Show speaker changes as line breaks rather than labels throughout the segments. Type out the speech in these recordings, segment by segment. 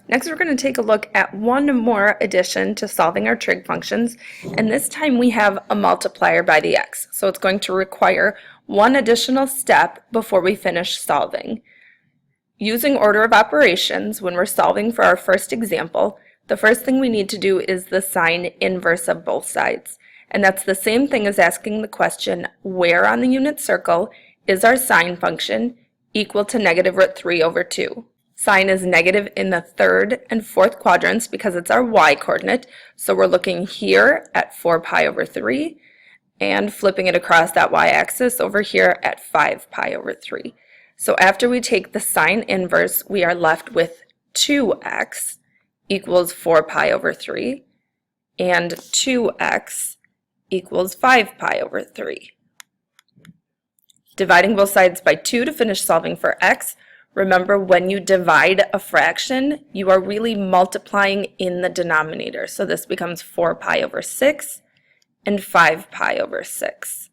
Next, we're going to take a look at one more addition to solving our trig functions, and this time we have a multiplier by the x. So it's going to require one additional step before we finish solving. Using order of operations, when we're solving for our first example, the first thing we need to do is the sign inverse of both sides. And that's the same thing as asking the question, where on the unit circle is our sine function equal to negative root 3 over 2? Sine is negative in the third and fourth quadrants because it's our y-coordinate. So we're looking here at 4 pi over 3 and flipping it across that y-axis over here at 5 pi over 3. So after we take the sine inverse, we are left with 2x equals 4 pi over 3 and 2x equals 5 pi over 3. Dividing both sides by 2 to finish solving for x. Remember, when you divide a fraction, you are really multiplying in the denominator. So this becomes 4 pi over 6 and 5 pi over 6.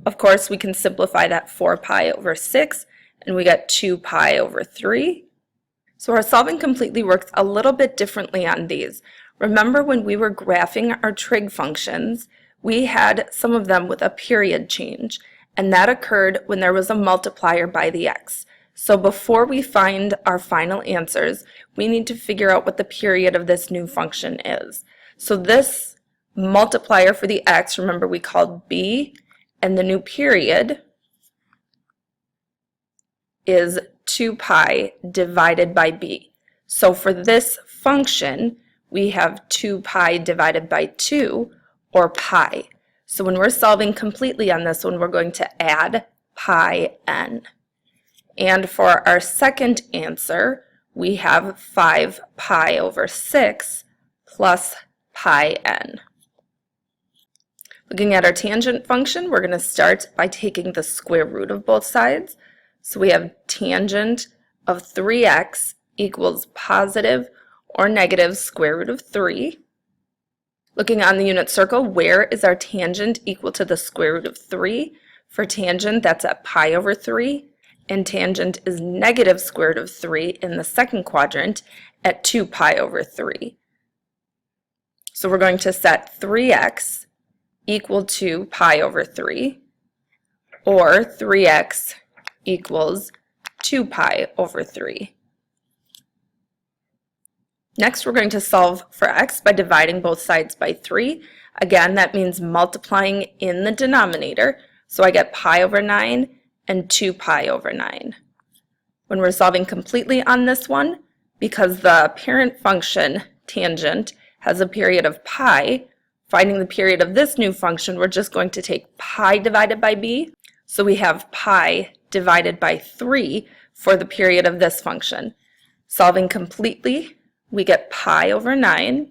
Of course, we can simplify that 4 pi over 6, and we get 2 pi over 3. So our solving completely works a little bit differently on these. Remember, when we were graphing our trig functions, we had some of them with a period change, and that occurred when there was a multiplier by the x. So before we find our final answers, we need to figure out what the period of this new function is. So this multiplier for the x, remember we called b, and the new period is 2 pi divided by b. So for this function, we have 2 pi divided by 2, or pi. So when we're solving completely on this one, we're going to add pi n. And for our second answer, we have 5 pi over 6 plus pi n. Looking at our tangent function, we're going to start by taking the square root of both sides. So we have tangent of 3x equals positive or negative square root of 3. Looking on the unit circle, where is our tangent equal to the square root of 3? For tangent, that's at pi over 3. And tangent is negative square root of 3 in the second quadrant at 2 pi over 3. So we're going to set 3x equal to pi over 3, or 3x equals 2 pi over 3. Next, we're going to solve for x by dividing both sides by 3. Again, that means multiplying in the denominator. So I get pi over 9 and 2 pi over 9. When we're solving completely on this one, because the parent function, tangent, has a period of pi, finding the period of this new function, we're just going to take pi divided by b. So we have pi divided by 3 for the period of this function. Solving completely, we get pi over 9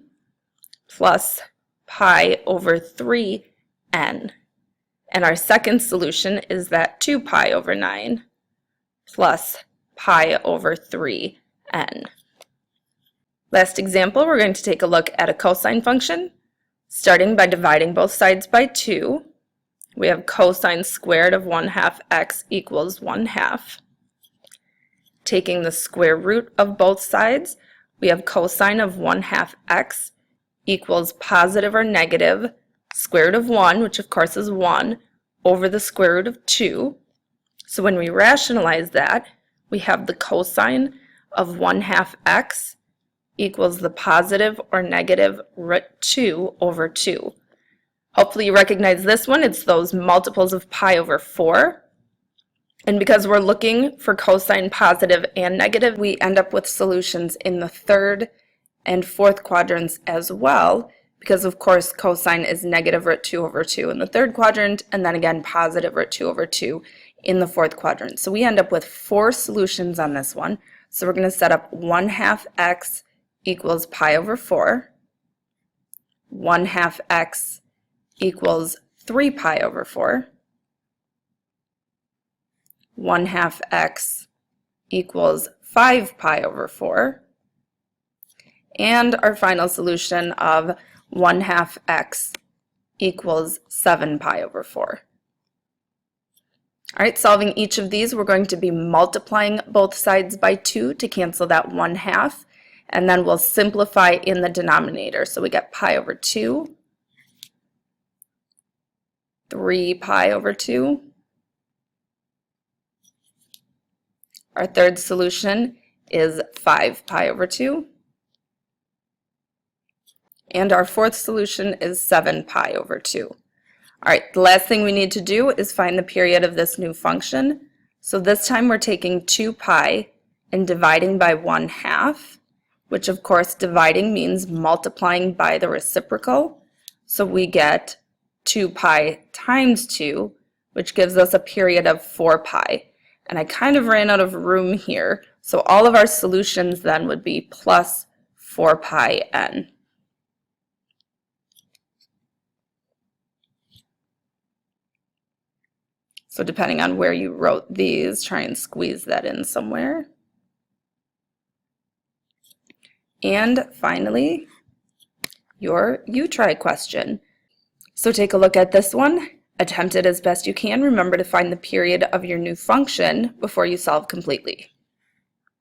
plus pi over 3n. And our second solution is that 2 pi over 9 plus pi over 3n. Last example, we're going to take a look at a cosine function. Starting by dividing both sides by 2, we have cosine squared of 1/2 x equals 1/2. Taking the square root of both sides, we have cosine of 1/2 x equals positive or negative square root of 1, which of course is 1, over the square root of 2. So when we rationalize that, we have the cosine of 1/2 x equals the positive or negative root 2 over 2. Hopefully you recognize this one. It's those multiples of pi over 4. And because we're looking for cosine positive and negative, we end up with solutions in the third and fourth quadrants as well, because of course cosine is negative root 2 over 2 in the third quadrant, and then again positive root 2 over 2 in the fourth quadrant. So we end up with 4 solutions on this one. So we're going to set up 1/2 x equals pi over 4, 1/2 x equals 3 pi over 4, 1/2 x equals 5 pi over 4, and our final solution of 1/2 x equals 7 pi over 4. All right, solving each of these, we're going to be multiplying both sides by 2 to cancel that 1/2. and then we'll simplify in the denominator. So we get pi over 2, 3 pi over 2. Our third solution is 5 pi over 2. And our fourth solution is 7 pi over 2. All right, the last thing we need to do is find the period of this new function. So this time we're taking 2 pi and dividing by 1/2, which of course dividing means multiplying by the reciprocal. So we get 2 pi times 2, which gives us a period of 4 pi. And I kind of ran out of room here, so all of our solutions then would be plus 4 pi n. So depending on where you wrote these, try and squeeze that in somewhere. And finally, your U-try question. So take a look at this one. Attempt it as best you can. Remember to find the period of your new function before you solve completely.